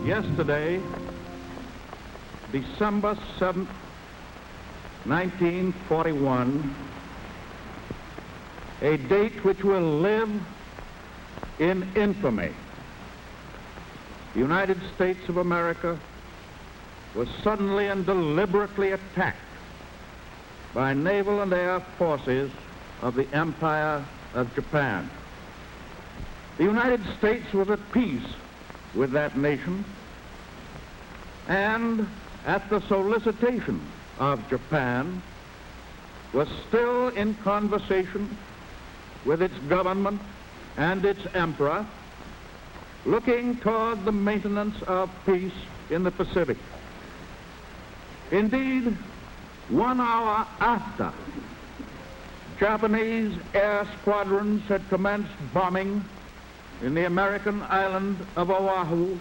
Yesterday, December 7th, 1941, a date which will live in infamy. The United States of America was suddenly and deliberately attacked by naval and air forces of the Empire of Japan. The United States was at peace with that nation, and at the solicitation of Japan, was still in conversation with its government and its emperor, looking toward the maintenance of peace in the Pacific. Indeed, 1 hour after Japanese air squadrons had commenced bombing in the American island of Oahu,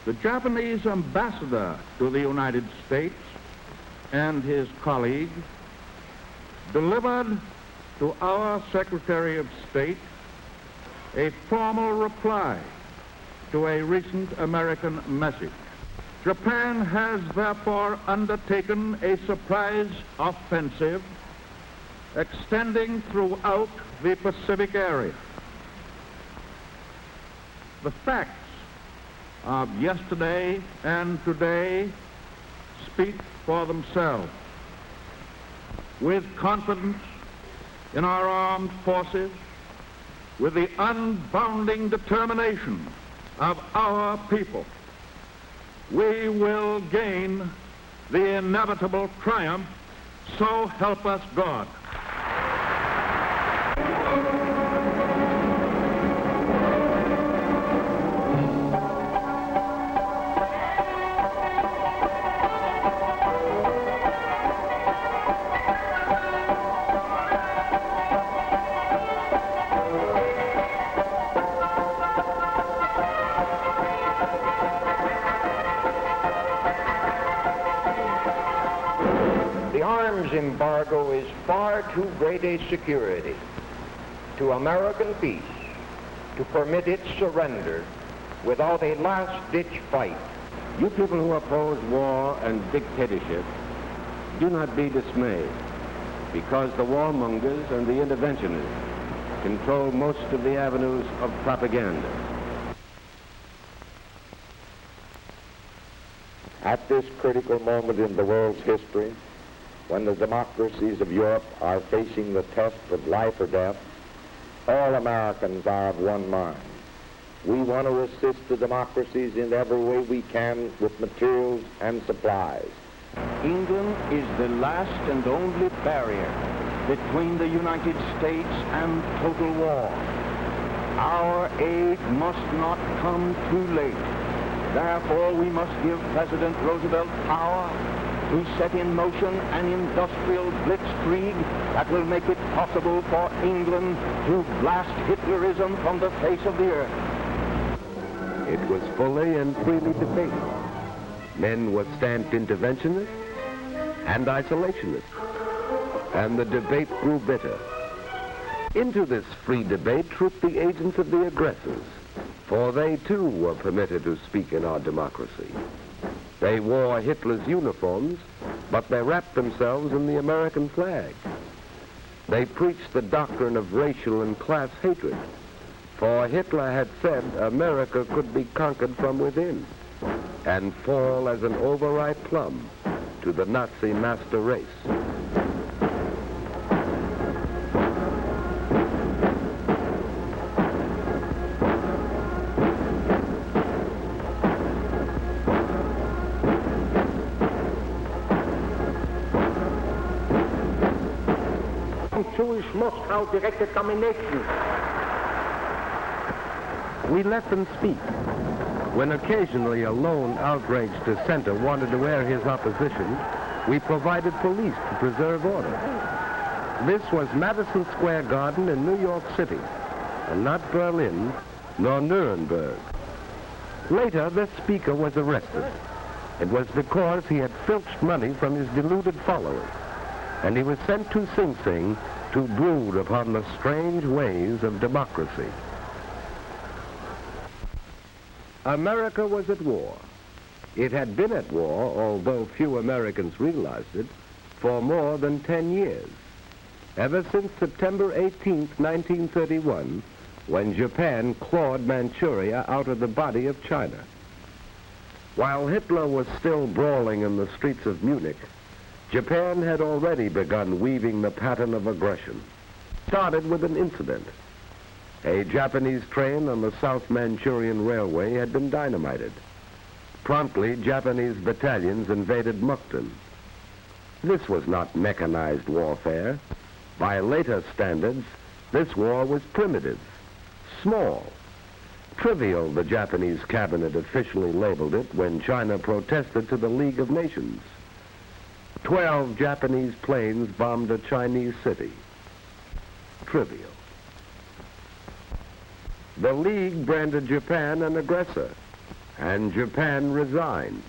the Japanese ambassador to the United States and his colleague delivered to our Secretary of State a formal reply to a recent American message. Japan has therefore undertaken a surprise offensive extending throughout the Pacific area. The facts of yesterday and today speak for themselves. With confidence in our armed forces, with the unbounding determination of our people, we will gain the inevitable triumph, so help us God. Embargo is far too great a security to American peace to permit its surrender without a last-ditch fight. You people who oppose war and dictatorship, do not be dismayed, because the warmongers and the interventionists control most of the avenues of propaganda. At this critical moment in the world's history, when the democracies of Europe are facing the test of life or death, all Americans are of one mind. We want to assist the democracies in every way we can with materials and supplies. England is the last and only barrier between the United States and total war. Our aid must not come too late. Therefore, we must give President Roosevelt power to set in motion an industrial blitzkrieg that will make it possible for England to blast Hitlerism from the face of the earth. It was fully and freely debated. Men were stamped interventionists and isolationists, and the debate grew bitter. Into this free debate trooped the agents of the aggressors, for they too were permitted to speak in our democracy. They wore Hitler's uniforms, but they wrapped themselves in the American flag. They preached the doctrine of racial and class hatred, for Hitler had said America could be conquered from within and fall as an overripe plum to the Nazi master race. Jewish Moscow directed domination. We let them speak. When occasionally a lone outraged dissenter wanted to air his opposition, we provided police to preserve order. This was Madison Square Garden in New York City, and not Berlin nor Nuremberg. Later, this speaker was arrested. It was because he had filched money from his deluded followers, and he was sent to Sing Sing to brood upon the strange ways of democracy. America was at war. It had been at war, although few Americans realized it, for more than 10 years. Ever since September 18, 1931, when Japan clawed Manchuria out of the body of China. While Hitler was still brawling in the streets of Munich, Japan had already begun weaving the pattern of aggression. Started with an incident. A Japanese train on the South Manchurian Railway had been dynamited. Promptly, Japanese battalions invaded Mukden. This was not mechanized warfare. By later standards, this war was primitive, small, trivial, the Japanese cabinet officially labeled it when China protested to the League of Nations. 12 Japanese planes bombed a Chinese city. Trivial. The League branded Japan an aggressor, and Japan resigned,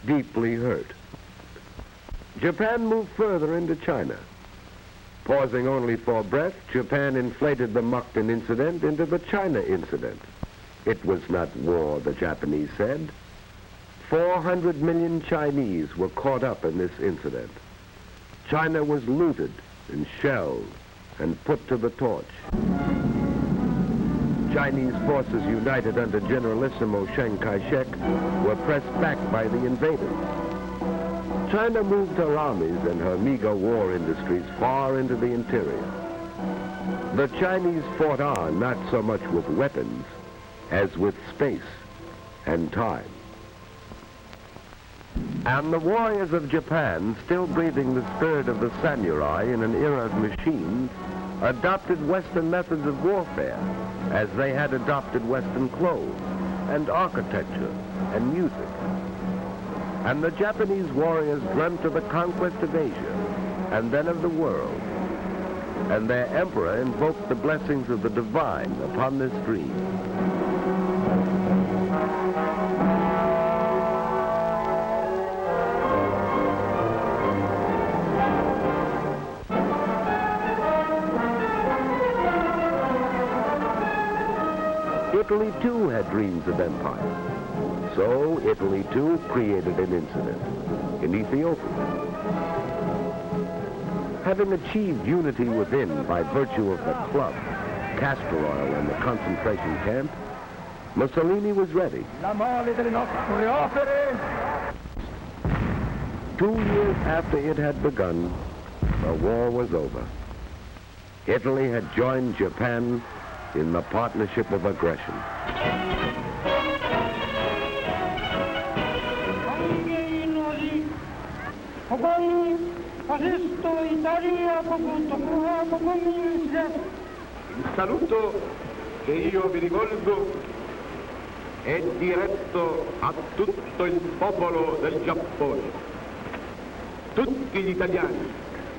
deeply hurt. Japan moved further into China. Pausing only for breath, Japan inflated the Mukden incident into the China incident. It was not war, the Japanese said. 400 million Chinese were caught up in this incident. China was looted and shelled and put to the torch. Chinese forces united under Generalissimo Chiang Kai-shek were pressed back by the invaders. China moved her armies and her meager war industries far into the interior. The Chinese fought on not so much with weapons as with space and time. And the warriors of Japan, still breathing the spirit of the samurai in an era of machines, adopted Western methods of warfare as they had adopted Western clothes and architecture and music. And the Japanese warriors dreamt of the conquest of Asia and then of the world. And their emperor invoked the blessings of the divine upon this dream. Italy too had dreams of empire. So Italy too created an incident in Ethiopia. Having achieved unity within by virtue of the club, castor oil, and the concentration camp, Mussolini was ready. 2 years after it had begun, the war was over. Italy had joined Japan in the partnership of aggression. Il saluto che io vi rivolgo è diretto a tutto il popolo del Giappone, tutti gli italiani,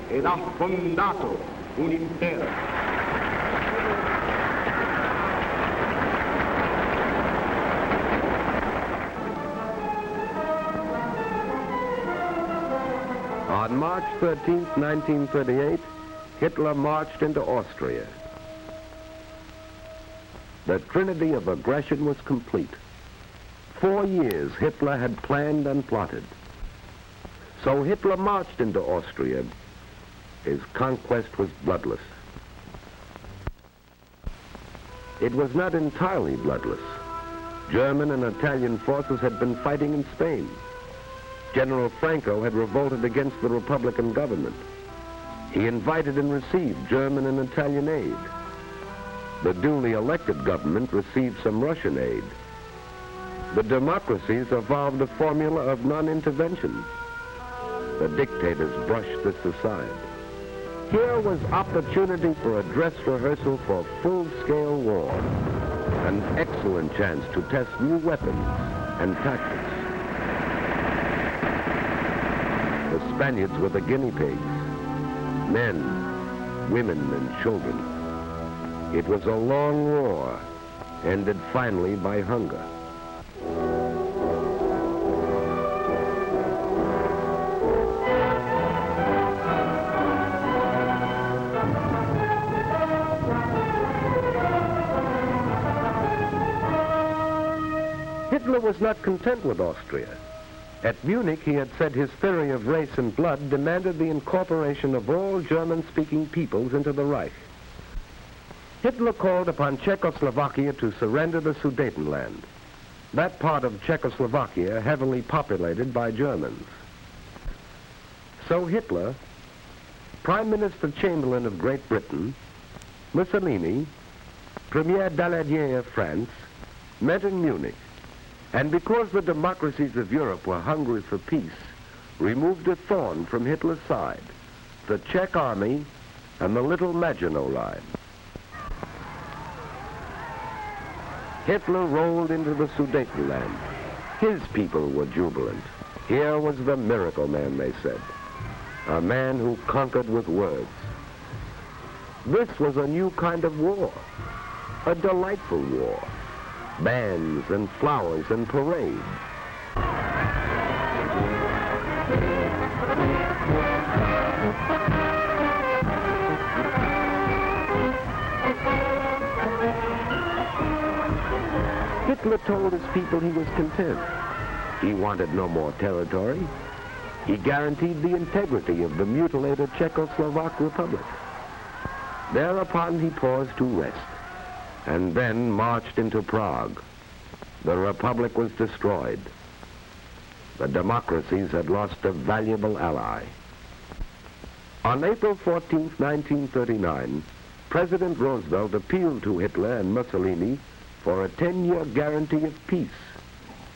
ed ha fondato un impero. On March 13, 1938, Hitler marched into Austria. The trinity of aggression was complete. 4 years Hitler had planned and plotted. So Hitler marched into Austria. His conquest was bloodless. It was not entirely bloodless. German and Italian forces had been fighting in Spain. General Franco had revolted against the Republican government. He invited and received German and Italian aid. The duly elected government received some Russian aid. The democracies evolved a formula of non-intervention. The dictators brushed this aside. Here was opportunity for a dress rehearsal for full-scale war, an excellent chance to test new weapons and tactics. The Spaniards were the guinea pigs, men, women, and children. It was a long war, ended finally by hunger. Hitler was not content with Austria. At Munich, he had said his theory of race and blood demanded the incorporation of all German-speaking peoples into the Reich. Hitler called upon Czechoslovakia to surrender the Sudetenland, that part of Czechoslovakia heavily populated by Germans. So Hitler, Prime Minister Chamberlain of Great Britain, Mussolini, Premier Daladier of France, met in Munich, and because the democracies of Europe were hungry for peace, removed a thorn from Hitler's side, the Czech army and the Little Maginot Line. Hitler rolled into the Sudetenland. His people were jubilant. Here was the miracle man, they said, a man who conquered with words. This was a new kind of war, a delightful war. Bands and flowers and parades. Hitler told his people he was content. He wanted no more territory. He guaranteed the integrity of the mutilated Czechoslovak Republic. Thereupon he paused to rest, and then marched into Prague. The Republic was destroyed. The democracies had lost a valuable ally. On April 14, 1939, President Roosevelt appealed to Hitler and Mussolini for a 10-year guarantee of peace,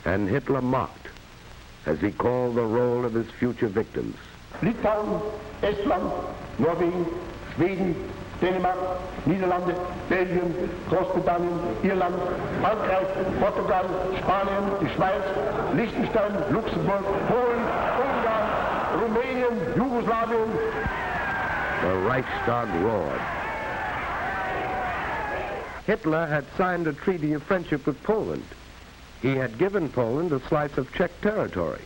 and Hitler mocked as he called the roll of his future victims. Litauen, Estland, Norwegen, Sweden, Dänemark, Niederlande, Belgien, Großbritannien, Irland, Frankreich, Portugal, Spanien, die Schweiz, Liechtenstein, Luxemburg, Polen, Ungarn, Rumänien, Jugoslawien. The Reichstag roared. Hitler had signed a treaty of friendship with Poland. He had given Poland a slice of Czech territory,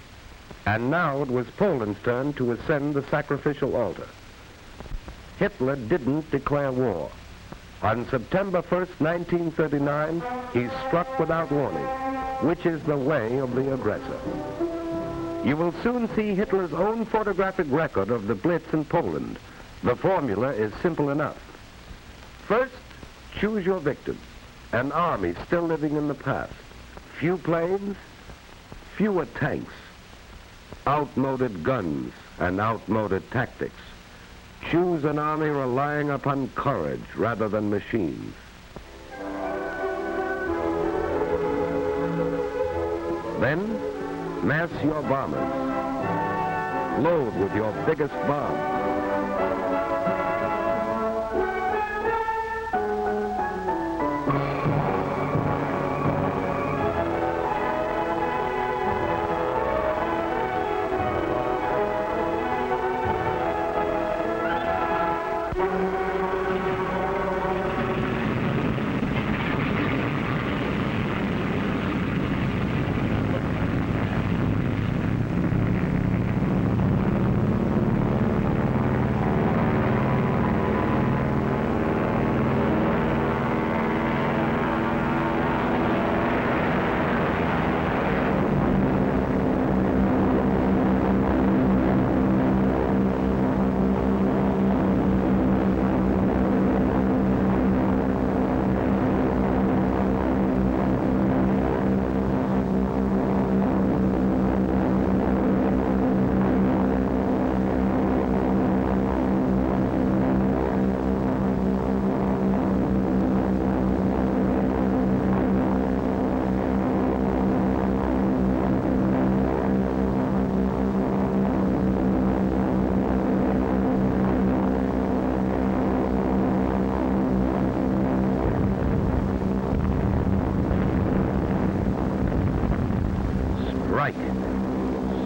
and now it was Poland's turn to ascend the sacrificial altar. Hitler didn't declare war. On September 1st, 1939, he struck without warning, which is the way of the aggressor. You will soon see Hitler's own photographic record of the Blitz in Poland. The formula is simple enough. First, choose your victim, an army still living in the past. Few planes, fewer tanks, outmoded guns and outmoded tactics. Choose an army relying upon courage rather than machines. Then, mass your bombers. Load with your biggest bomb.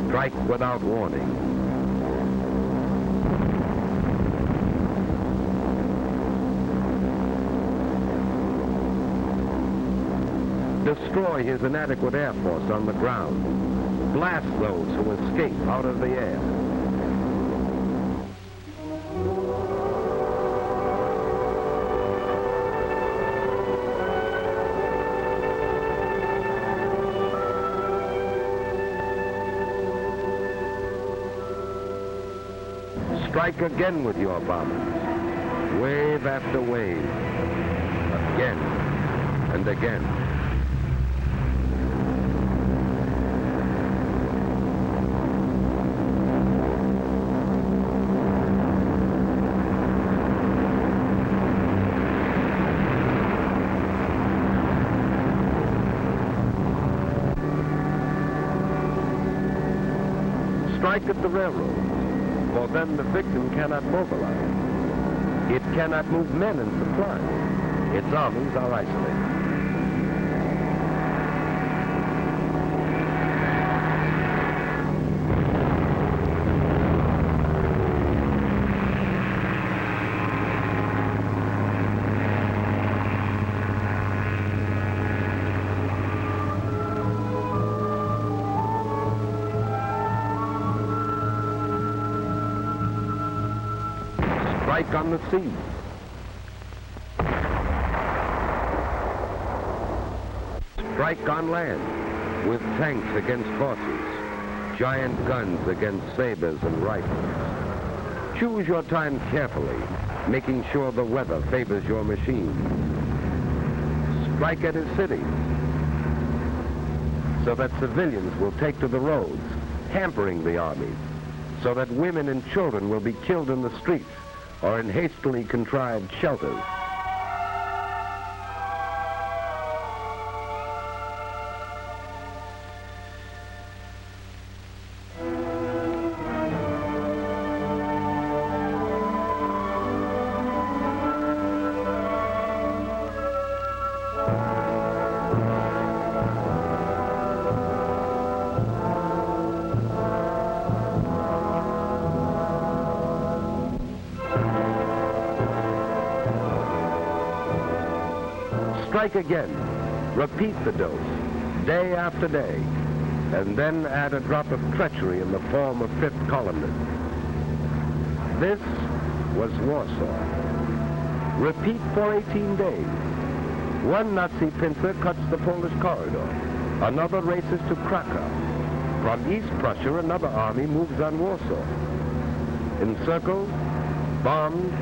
Strike without warning. Destroy his inadequate air force on the ground. Blast those who escape out of the air. Strike again with your bombers, wave after wave, again and again. Strike at the railroad, for then the victim cannot mobilize. It cannot move men and supplies. Its armies are isolated. Strike on the sea. Strike on land, with tanks against horses, giant guns against sabers and rifles. Choose your time carefully, making sure the weather favors your machine. Strike at his cities, so that civilians will take to the roads, hampering the armies, so that women and children will be killed in the streets or in hastily contrived shelters. Strike again, repeat the dose, day after day, and then add a drop of treachery in the form of fifth columnists. This was Warsaw. Repeat for 18 days. One Nazi pincer cuts the Polish corridor. Another races to Krakow. From East Prussia, another army moves on Warsaw. Encircled, bombed,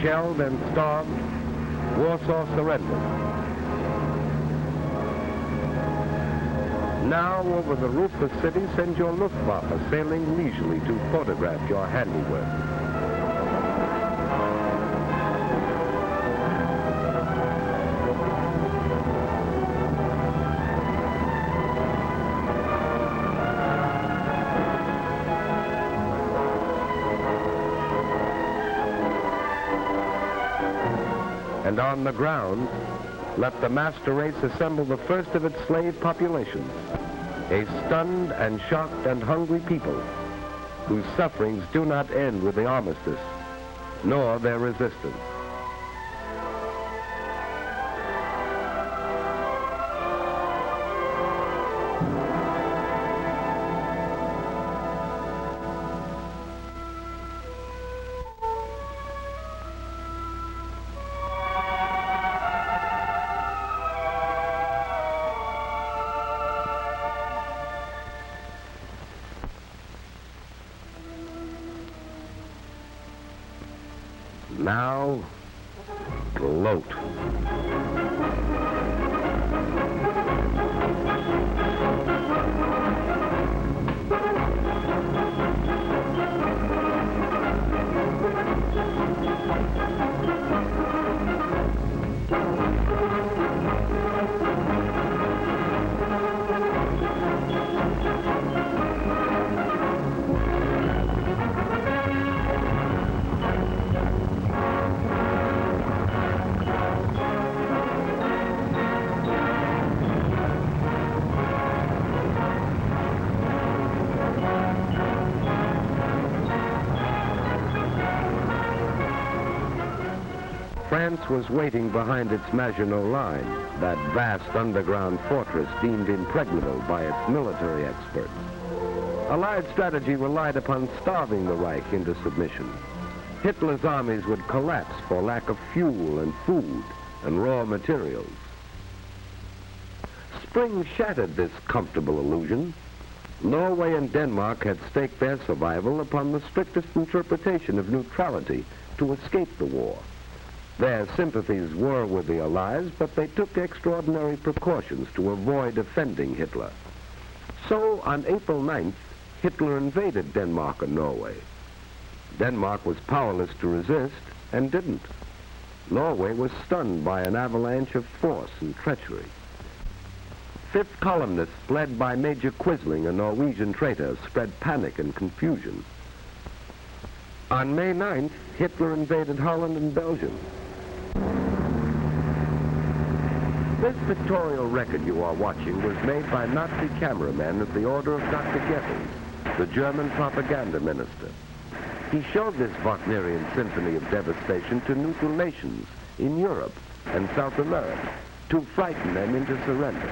shelled, and starved, Warsaw surrendered. Now, over the roofless city, send your Luftwaffe sailing leisurely to photograph your handiwork. And on the ground, let the master race assemble the first of its slave populations, a stunned and shocked and hungry people whose sufferings do not end with the armistice, nor their resistance. Now, gloat. France was waiting behind its Maginot Line, that vast underground fortress deemed impregnable by its military experts. Allied strategy relied upon starving the Reich into submission. Hitler's armies would collapse for lack of fuel and food and raw materials. Spring shattered this comfortable illusion. Norway and Denmark had staked their survival upon the strictest interpretation of neutrality to escape the war. Their sympathies were with the Allies, but they took extraordinary precautions to avoid offending Hitler. So, on April 9th, Hitler invaded Denmark and Norway. Denmark was powerless to resist and didn't. Norway was stunned by an avalanche of force and treachery. Fifth columnists, led by Major Quisling, a Norwegian traitor, spread panic and confusion. On May 9th, Hitler invaded Holland and Belgium. This pictorial record you are watching was made by Nazi cameramen at the order of Dr. Goebbels, the German propaganda minister. He showed this Wagnerian symphony of devastation to neutral nations in Europe and South America to frighten them into surrender.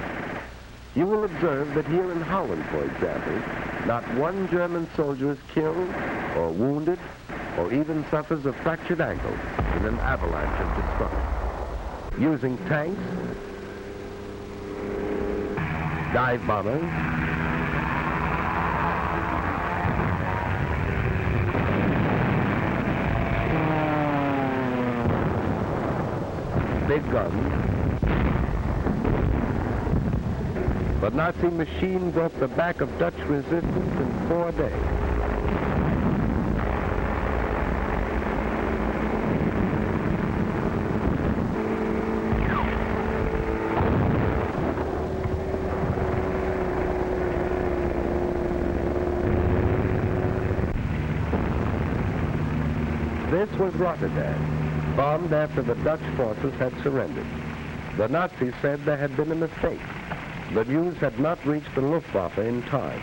You will observe that here in Holland, for example, not one German soldier is killed or wounded or even suffers a fractured ankle in an avalanche of destruction. Using tanks, dive bombers, big guns, the Nazi machine broke the back of Dutch resistance in 4 days. This was Rotterdam, bombed after the Dutch forces had surrendered. The Nazis said there had been a mistake. The news had not reached the Luftwaffe in time.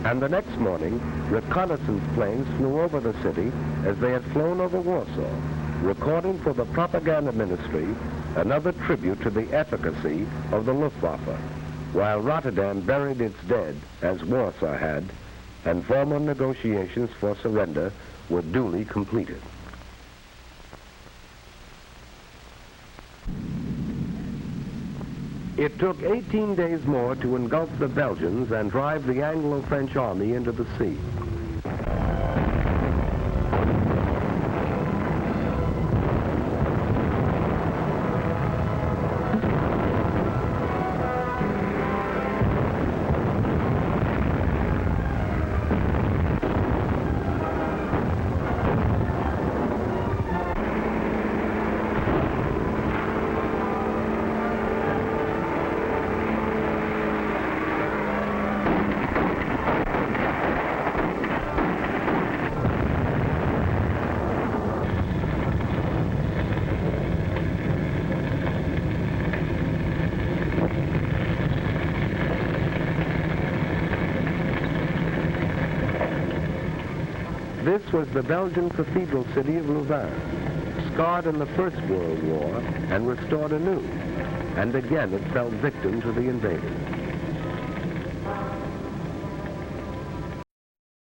And the next morning, reconnaissance planes flew over the city as they had flown over Warsaw, recording for the propaganda ministry another tribute to the efficacy of the Luftwaffe, while Rotterdam buried its dead, as Warsaw had, and formal negotiations for surrender were duly completed. It took 18 days more to engulf the Belgians and drive the Anglo-French army into the sea. This was the Belgian cathedral city of Louvain, scarred in the First World War and restored anew, and again it fell victim to the invaders.